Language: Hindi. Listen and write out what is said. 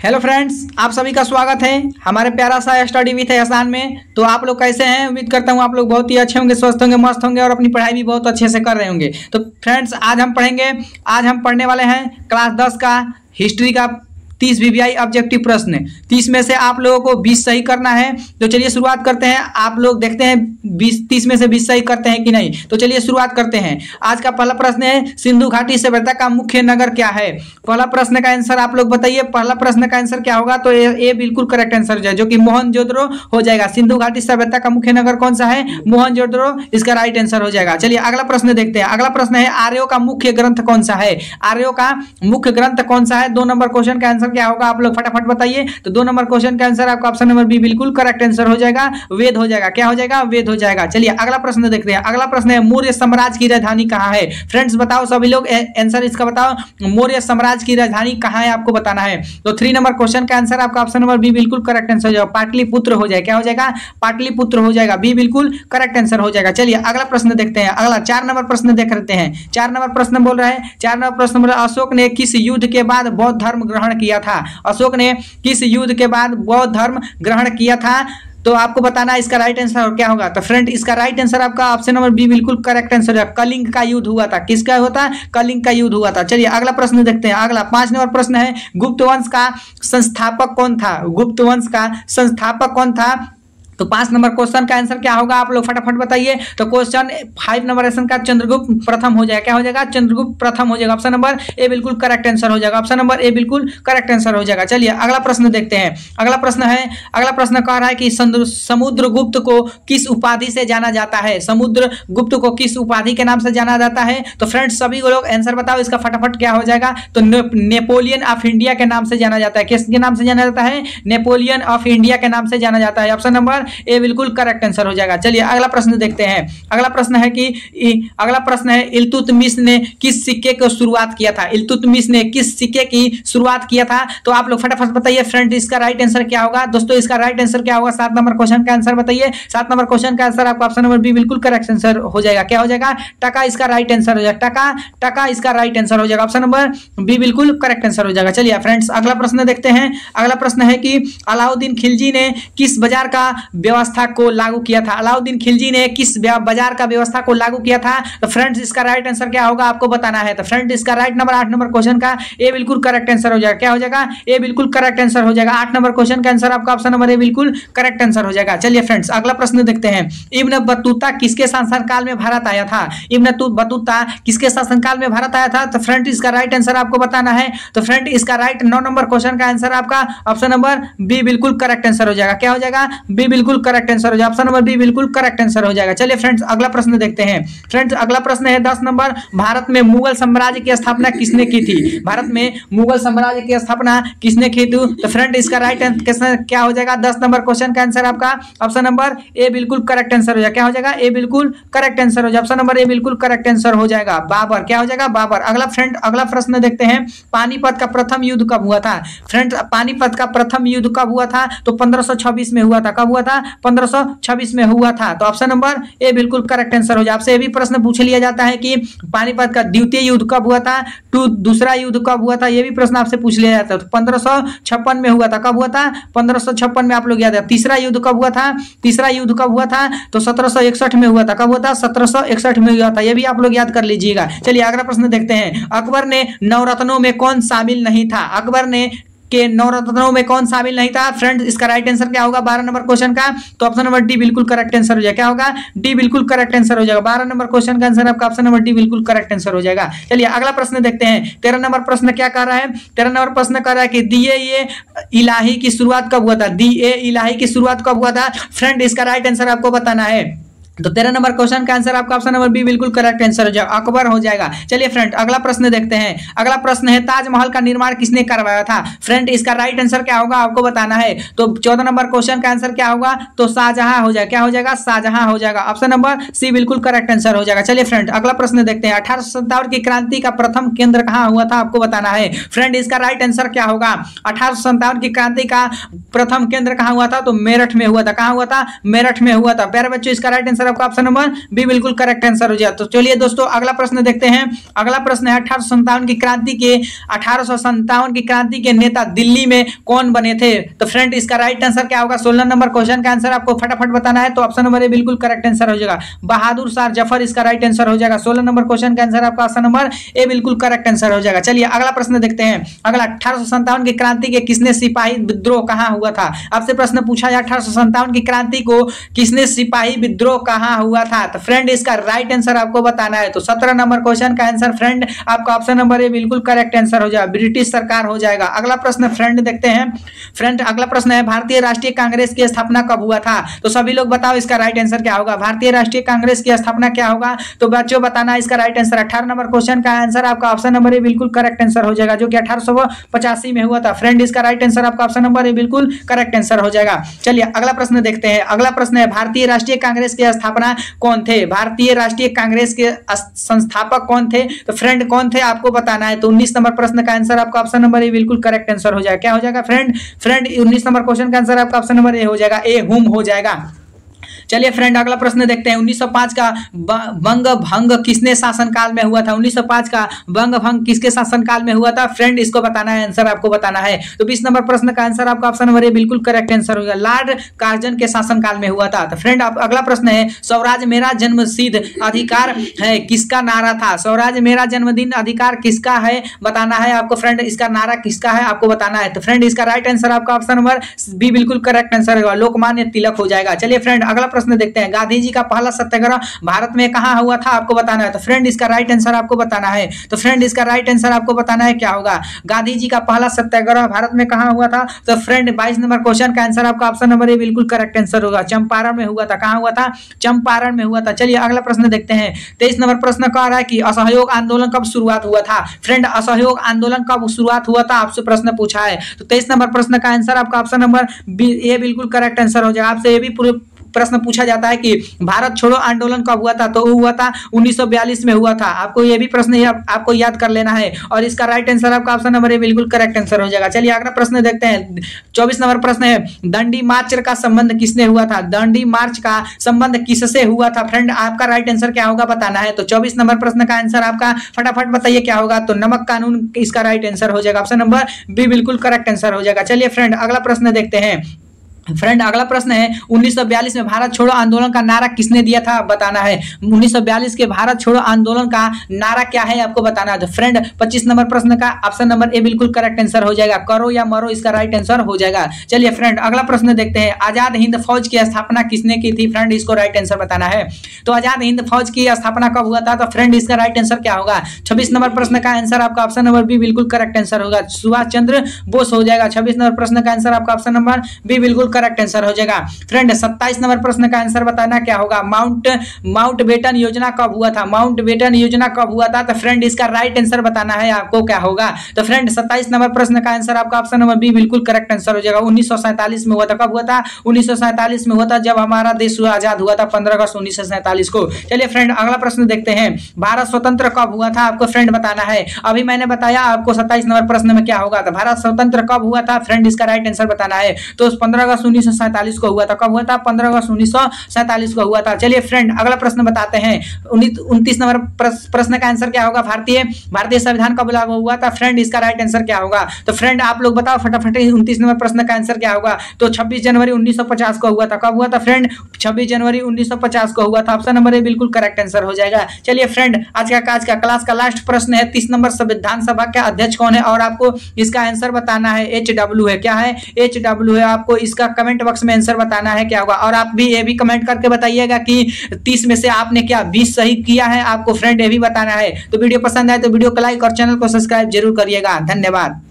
हेलो फ्रेंड्स, आप सभी का स्वागत है हमारे प्यारा सा स्टडी विथ एहसान में। तो आप लोग कैसे हैं? उम्मीद करता हूं आप लोग बहुत ही अच्छे होंगे, स्वस्थ होंगे, मस्त होंगे और अपनी पढ़ाई भी बहुत अच्छे से कर रहे होंगे। तो फ्रेंड्स, आज हम पढ़ने वाले हैं क्लास 10 का हिस्ट्री का 30 वीवीआई ऑब्जेक्टिव प्रश्न। 30 में से आप लोगों को 20 सही करना है। तो चलिए शुरुआत करते हैं। आप लोग देखते हैं 30 में से 20 सही करते हैं कि नहीं। तो चलिए शुरुआत करते हैं। आज का पहला प्रश्न है, सिंधु घाटी सभ्यता का मुख्य नगर क्या है? पहला प्रश्न का आंसर आप लोग बताइए। पहला प्रश्न का आंसर क्या होगा? तो ये बिल्कुल करेक्ट आंसर है, जो कि मोहनजोदड़ो हो जाएगा। सिंधु घाटी सभ्यता का मुख्य नगर कौन सा है? मोहनजोदड़ो इसका राइट आंसर हो जाएगा। चलिए अगला प्रश्न देखते हैं। अगला प्रश्न है, आर्यों का मुख्य ग्रंथ कौन सा है? आर्यों का मुख्य ग्रंथ कौन सा है? 2 नंबर क्वेश्चन का आंसर क्या होगा? आप लोग फटाफट बताइए। तो 2 नंबर क्वेश्चन का आंसर आपका ऑप्शन नंबर बी बिल्कुल करेक्ट आंसर हो जाएगा। वेद हो जाएगा। क्या हो जाएगा? वेद हो जाएगा। चलिए अगला प्रश्न देखते हैं। अगला प्रश्न है, मौर्य साम्राज्य की राजधानी कहाँ है? फ्रेंड्स बताओ, सभी लोग आंसर इसका बताओ। मौर्य साम्राज्य की राजधानी कहाँ है आपको बताना है। तो 3 नंबर क्वेश्चन का आंसर आपका ऑप्शन नंबर बी बिल्कुल करेक्ट आंसर हो जाएगा। पाटलिपुत्र हो जाएगा। क्या हो जाएगा? पाटलिपुत्र हो जाएगा। बी बिल्कुल करेक्ट आंसर हो जाएगा। चलिए अगला प्रश्न देखते हैं। अगला 4 नंबर प्रश्न देख लेते हैं। 4 नंबर प्रश्न बोल रहा है, 4 नंबर प्रश्न बोल रहा है, अशोक ने किस युद्ध के बाद बौद्ध धर्म ग्रहण किया था? अशोक ने किस युद्ध के बाद बौद्ध धर्म ग्रहण किया था? तो आपको बताना है इसका राइट आंसर क्या होगा। तो फ्रेंड, इसका राइट आंसर आपका ऑप्शन नंबर बी बिल्कुल करेक्ट आंसर है। कलिंग का युद्ध हुआ था। किसका हुआ था? कलिंग का युद्ध हुआ था। चलिए अगला प्रश्न देखते हैं। अगला 5 नंबर प्रश्न है, गुप्त वंश का संस्थापक कौन था? गुप्त वंश का संस्थापक कौन था? तो 5 नंबर क्वेश्चन का आंसर क्या होगा? आप लोग फटाफट बताइए। तो क्वेश्चन 5 नंबर क्वेश्चन का चंद्रगुप्त प्रथम हो जाएगा। क्या हो जाएगा? चंद्रगुप्त प्रथम हो जाएगा। ऑप्शन नंबर ए बिल्कुल करेक्ट आंसर हो जाएगा। ऑप्शन नंबर ए बिल्कुल करेक्ट आंसर हो जाएगा। चलिए अगला प्रश्न देखते हैं। अगला प्रश्न कह रहा है कि समुद्रगुप्त को किस उपाधि से जाना जाता है? समुद्रगुप्त को किस उपाधि के नाम से जाना जाता है? तो फ्रेंड्स, सभी लोग आंसर बताओ इसका फटाफट। क्या हो जाएगा? तो नेपोलियन ऑफ इंडिया के नाम से जाना जाता है। किसके नाम से जाना जाता है? नेपोलियन ऑफ इंडिया के नाम से जाना जाता है। ऑप्शन नंबर ए बिल्कुल करेक्ट आंसर हो जाएगा। चलिए अगला प्रश्न देखते हैं। अगला प्रश्न है इल्तुतमिश ने किस सिक्के को शुरुआत किया था? इल्तुतमिश ने किस सिक्के की शुरुआत किया था? तो आप लोग फटाफट बताइए। फ्रेंड, इसका राइट आंसर क्या होगा? दोस्तों, इसका राइट आंसर क्या होगा? 7 नंबर क्वेश्चन का आंसर बताइए। 7 नंबर क्वेश्चन का आंसर आपका ऑप्शन नंबर बी बिल्कुल करेक्ट आंसर हो जाएगा। क्या हो जाएगा? टका इसका राइट आंसर हो जाएगा। टका इसका राइट आंसर हो जाएगा। ऑप्शन नंबर बी बिल्कुल करेक्ट आंसर हो जाएगा। चलिए फ्रेंड्स, अगला प्रश्न देखते हैं। अगला प्रश्न है कि अलाउद्दीन खिलजी ने किस बाजार का व्यवस्था को लागू किया था? अलाउद्दीन खिलजी ने किस बाजार का व्यवस्था को लागू किया था? तो फ्रेंड्स, इसका राइट आंसर क्या होगा आपको बताना है। तो फ्रेंड्स, इसका राइट नंबर 8 नंबर क्वेश्चन का ए बिल्कुल करेक्ट आंसर हो जाएगा। क्या हो जाएगा? ए बिल्कुल करेक्ट आंसर हो जाएगा। 8 नंबर क्वेश्चन का आंसर आपका ऑप्शन नंबर ए बिल्कुल करेक्ट आंसर हो जाएगा। चलिए फ्रेंड्स, अगला प्रश्न देखते हैं। इब्न बतूता किसके शासनकाल में भारत आया था? इब्न बतूता किसके शासनकाल में भारत आया था? तो फ्रेंड, इसका राइट आंसर आपको बताना है। तो फ्रेंड, इसका राइट 9 नंबर क्वेश्चन का आंसर आपका ऑप्शन नंबर बी बिल्कुल करेक्ट आंसर हो जाएगा। क्या हो जाएगा? बी बिल्कुल करेक्ट आंसर हो जाएगा। ऑप्शन नंबर बी बिल्कुल करेक्ट आंसर हो जाएगा। चलिए फ्रेंड्स, अगला प्रश्न देखते हैं। फ्रेंड्स, अगला प्रश्न है 10 नंबर, भारत में मुगल साम्राज्य की स्थापना किसने की थी? भारत में मुगल साम्राज्य की स्थापना किसने की थी? तो फ्रेंड, इसका राइट आंसर क्या हो जाएगा? 10 नंबर क्वेश्चन का आंसर आपका ऑप्शन नंबर ए बिल्कुल करेक्ट आंसर हो जाएगा। क्या हो जाएगा? ए बिल्कुल करेक्ट आंसर हो जाएगा। ऑप्शन नंबर ए बिल्कुल करेक्ट आंसर हो जाएगा। बाबर। क्या हो जाएगा? बाबर। अगला प्रश्न देखते हैं। पानीपत का प्रथम युद्ध कब हुआ था? फ्रेंड्स, पानीपत का प्रथम युद्ध कब हुआ था? तो 1526 में हुआ था। कब हुआ था? 1526 में हुआ था। तो ऑप्शन नंबर ए बिल्कुल करेक्ट आंसर हो जाए। आपसे ये भी प्रश्न पूछ लिया जाता है कि पानीपत का द्वितीय युद्ध कब हुआ था? दूसरा युद्ध कब हुआ था? ये भी प्रश्न आपसे पूछ लिया जाता है। तो 1556 में हुआ था। कब हुआ था? 1556 में। आप लोग याद है। तीसरा युद्ध कब हुआ था? तीसरा युद्ध कब हुआ था? तो 1761 में हुआ था। कब हुआ था? 1761 में हुआ था। ये भी आप लोग याद कर लीजिएगा। चलिए अगला प्रश्न देखते हैं। अकबर ने नवरत्नों में कौन शामिल नहीं था? अकबर ने के नवरत्नों में कौन शामिल नहीं था? फ्रेंड्स, इसका राइट आंसर क्या होगा 12 नंबर क्वेश्चन का? तो ऑप्शन नंबर डी बिल्कुल करेक्ट आंसर हो जाएगा। क्या होगा? डी बिल्कुल करेक्ट आंसर हो जाएगा। 12 नंबर क्वेश्चन का आंसर आपका ऑप्शन नंबर डी बिल्कुल करेक्ट आंसर हो जाएगा। चलिए अगला प्रश्न देखते हैं। 13 नंबर प्रश्न क्या कह रहा है? 13 नंबर प्रश्न कह रहा है कि दिए इलाही की शुरुआत कब हुआ था? दिए इलाही की शुरुआत कब हुआ था? फ्रेंड, इसका राइट आंसर आपको बताना है। तो 13 नंबर क्वेश्चन का आंसर आपका ऑप्शन नंबर बी बिल्कुल करेक्ट आंसर हो जाएगा। अकबर हो जाएगा। चलिए फ्रेंड, अगला प्रश्न देखते हैं। अगला प्रश्न है, ताजमहल का निर्माण किसने करवाया था? फ्रेंड, इसका राइट आंसर क्या होगा आपको बताना है। तो 14 नंबर क्वेश्चन का आंसर क्या होगा? तो शाहजहां हो जाएगा। क्या हो जाएगा? शाहजहां हो जाएगा। ऑप्शन नंबर सी बिल्कुल करेक्ट आंसर हो जाएगा। चलिए फ्रेंड, अगला प्रश्न देखते हैं। 1857 की क्रांति का प्रथम केंद्र कहां हुआ था? आपको बताना है। फ्रेंड, इसका राइट आंसर क्या होगा? 1857 की क्रांति का प्रथम केंद्र कहां हुआ था? तो मेरठ में हुआ था। कहां हुआ था? मेरठ में हुआ था। प्यारे बच्चों, इसका राइट आंसर आंसर आपका ऑप्शन नंबर बी बिल्कुल करेक्ट आंसर हो जाएगा। तो चलिए दोस्तों अगला प्रश्न देखते हैं। अगला प्रश्न है 1857 की क्रांति के नेता दिल्ली में कौन बने थे? तो फ्रेंड इसका राइट आंसर क्या होगा? 16 नंबर क्वेश्चन का आंसर आपको फटाफट बताना है। तो ऑप्शन नंबर ए बिल्कुल करेक्ट आंसर हो जाएगा। बहादुर शाह जफर इसका राइट आंसर हो जाएगा। 16 नंबर क्वेश्चन का आंसर आपका ऑप्शन नंबर ए बिल्कुल करेक्ट आंसर हो जाएगा। चलिए अगला प्रश्न देखते हैं। अगला 1857 की क्रांति के किसने सिपाही विद्रोह कहां हुआ था? आपसे प्रश्न पूछा है 1857 की क्रांति को किसने सिपाही विद्रोह कहां हुआ था? तो फ्रेंड इसका राइट आंसर आपको बताना है। तो 17 नंबर क्वेश्चन का आंसर फ्रेंड आपका ऑप्शन नंबर ए बिल्कुल करेक्ट आंसर हो जाएगा। ब्रिटिश सरकार हो जाएगा। अगला प्रश्न फ्रेंड देखते हैं। फ्रेंड अगला प्रश्न है भारतीय राष्ट्रीय कांग्रेस की स्थापना कब हुआ था? तो सभी लोग बताओ इसका राइट आंसर क्या होगा? भारतीय राष्ट्रीय कांग्रेस की स्थापना क्या होगा? तो बच्चों बताना इसका राइट आंसर। 18 नंबर क्वेश्चन का आंसर आपका ऑप्शन नंबर ए बिल्कुल करेक्ट आंसर हो जाएगा, जो कि 1885 में हुआ था। फ्रेंड इसका राइट आंसर आपका ऑप्शन नंबर ए बिल्कुल करेक्ट आंसर हो जाएगा। चलिए अगला प्रश्न देखते हैं। अगला प्रश्न है भारतीय राष्ट्रीय कांग्रेस के स्थापना कौन थे? भारतीय राष्ट्रीय कांग्रेस के संस्थापक कौन थे? तो फ्रेंड कौन थे आपको बताना है। तो 19 नंबर प्रश्न का आंसर आपका ऑप्शन नंबर ए बिल्कुल करेक्ट आंसर हो जाएगा। क्या हो जाएगा फ्रेंड? 19 नंबर क्वेश्चन का आंसर आपका ऑप्शन नंबर ए हो जाएगा, ए हुम हो जाएगा। चलिए फ्रेंड अगला प्रश्न देखते हैं। 1905 का बंग भंग किसने शासनकाल में हुआ था? 1905 का बंग भंग किसके शासनकाल में हुआ था? फ्रेंड इसको बताना है, आंसर आपको बताना है। तो 20 नंबर प्रश्न का आंसर आपका ऑप्शन नंबर ए बिल्कुल करेक्ट आंसर होगा, लॉर्ड कार्जन के शासनकाल में हुआ था। तो फ्रेंड अगला प्रश्न है स्वराज मेरा जन्मसिद्ध अधिकार है किसका नारा था? स्वराज मेरा जन्मदिन अधिकार किसका है बताना है आपको। फ्रेंड इसका नारा किसका है आपको बताना है। तो फ्रेंड इसका राइट आंसर आपका ऑप्शन नंबर बी बिल्कुल करेक्ट आंसर होगा, लोकमान्य तिलक हो जाएगा। चलिए फ्रेंड अगला प्रश्न देखते हैं। गांधी जी का पहला सत्याग्रह भारत में कहां हुआ था आपको बताना है। तो फ्रेंड इसका राइट आंसर आपको बताना है। तो फ्रेंड इसका राइट आंसर आपको बताना है क्या होगा? गांधी जी का पहला सत्याग्रह भारत में कहां हुआ था? तो फ्रेंड 22 नंबर क्वेश्चन का आंसर आपका ऑप्शन नंबर ए बिल्कुल करेक्ट आंसर होगा, चंपारण में हुआ था। कहां हुआ था? चंपारण में हुआ था। चलिए अगला प्रश्न देखते हैं। 23 नंबर प्रश्न कह रहा है कि असहयोग आंदोलन कब शुरुआत हुआ था? फ्रेंड असहयोग आंदोलन कब शुरुआत हुआ था आपसे प्रश्न पूछा है। तो 23 नंबर प्रश्न का आंसर आपका ऑप्शन नंबर बी ए बिल्कुल करेक्ट आंसर हो जाएगा। आपसे ये भी पूरे प्रश्न पूछा जाता है कि भारत छोड़ो आंदोलन कब हुआ था? तो हुआ था 1942 में हुआ था। आपको ये भी प्रश्न आपको याद कर लेना है और इसका राइट आंसर आपका ऑप्शन नंबर ए बिल्कुल करेक्ट आंसर हो जाएगा। चलिए अगला प्रश्न देखते हैं। 24 नंबर प्रश्न है दंडी मार्च का संबंध किसने हुआ था? दंडी मार्च का संबंध किससे हुआ था? फ्रेंड आपका राइट आंसर क्या होगा बताना है। तो 24 नंबर प्रश्न का आंसर आपका फटाफट बताइए क्या होगा? तो नमक कानून इसका राइट आंसर हो जाएगा, ऑप्शन नंबर बी बिल्कुल करेक्ट आंसर हो जाएगा। चलिए फ्रेंड अगला प्रश्न देखते हैं। फ्रेंड अगला प्रश्न है 1942 में भारत छोड़ो आंदोलन का नारा किसने दिया था बताना है। 1942 के भारत छोड़ो आंदोलन का नारा क्या है आपको बताना है। तो फ्रेंड 25 नंबर प्रश्न का ऑप्शन नंबर ए बिल्कुल करेक्ट आंसर हो जाएगा, करो या मरो इसका राइट आंसर हो जाएगा। चलिए फ्रेंड अगला प्रश्न देखते हैं। आजाद हिंद फौज की स्थापना किसने की थी? फ्रेंड इसको राइट आंसर बताना है। तो आजाद हिंद फौज की स्थापना कब हुआ था? तो फ्रेंड इसका राइट आंसर क्या होगा? 26 नंबर प्रश्न का आंसर आपका ऑप्शन नंबर बी बिल्कुल करेक्ट आंसर होगा, सुभाष चंद्र बोस हो जाएगा। 26 नंबर प्रश्न का आंसर आपका ऑप्शन नंबर बी बिल्कुल करेक्ट आंसर हो जाएगा। फ्रेंड 27 नंबर प्रश्न का आंसर बताना क्या होगा? माउंटबेटन योजना कब हुआ था? माउंटबेटन योजना कब हुआ था? तो फ्रेंड इसका राइट आंसर बताना है आपको क्या होगा। तो फ्रेंड 27 नंबर प्रश्न का आंसर आपका ऑप्शन नंबर बी बिल्कुल करेक्ट आंसर हो जाएगा। 1947 में हुआ था। कब हुआ था? 1947 में हुआ था, जब हमारा देश आजाद हुआ था 15 अगस्त 1947 को। चलिए फ्रेंड अगला प्रश्न देखते हैं। भारत स्वतंत्र कब हुआ था आपको फ्रेंड बताना है। अभी मैंने बताया आपको 27 नंबर प्रश्न में क्या होगा। तो भारत स्वतंत्र कब हुआ था? फ्रेंड इसका राइट आंसर बताना है। तो 15 अगस्त 1947 को हुआ था। कब हुआ था? 15 अगस्त 1947 को हुआ था। चलिए फ्रेंड अगला प्रश्न बताते हैं। 29 नंबर प्रश्न का आंसर क्या होगा? भारतीय संविधान कब लागू हुआ था? फ्रेंड इसका राइट आंसर क्या होगा? तो फ्रेंड आप लोग बताओ फटाफट 29 नंबर प्रश्न का आंसर क्या होगा? तो 26 जनवरी 1950 को हुआ था। कब हुआ था फ्रेंड? 26 जनवरी 1950 को हुआ था। ऑप्शन नंबर ए बिल्कुल करेक्ट आंसर हो जाएगा। चलिए फ्रेंड आज का क्लास का लास्ट प्रश्न है। 30 नंबर संविधान सभा के अध्यक्ष कौन है और आपको इसका आंसर बताना है। HW है। क्या है? HW है। आपको इसका कमेंट बॉक्स में आंसर बताना है क्या होगा। और आप भी ये भी कमेंट करके बताइएगा कि 30 में से आपने क्या 20 सही किया है, आपको फ्रेंड ये भी बताना है। तो वीडियो पसंद आए तो वीडियो को लाइक और चैनल को सब्सक्राइब जरूर करिएगा। धन्यवाद।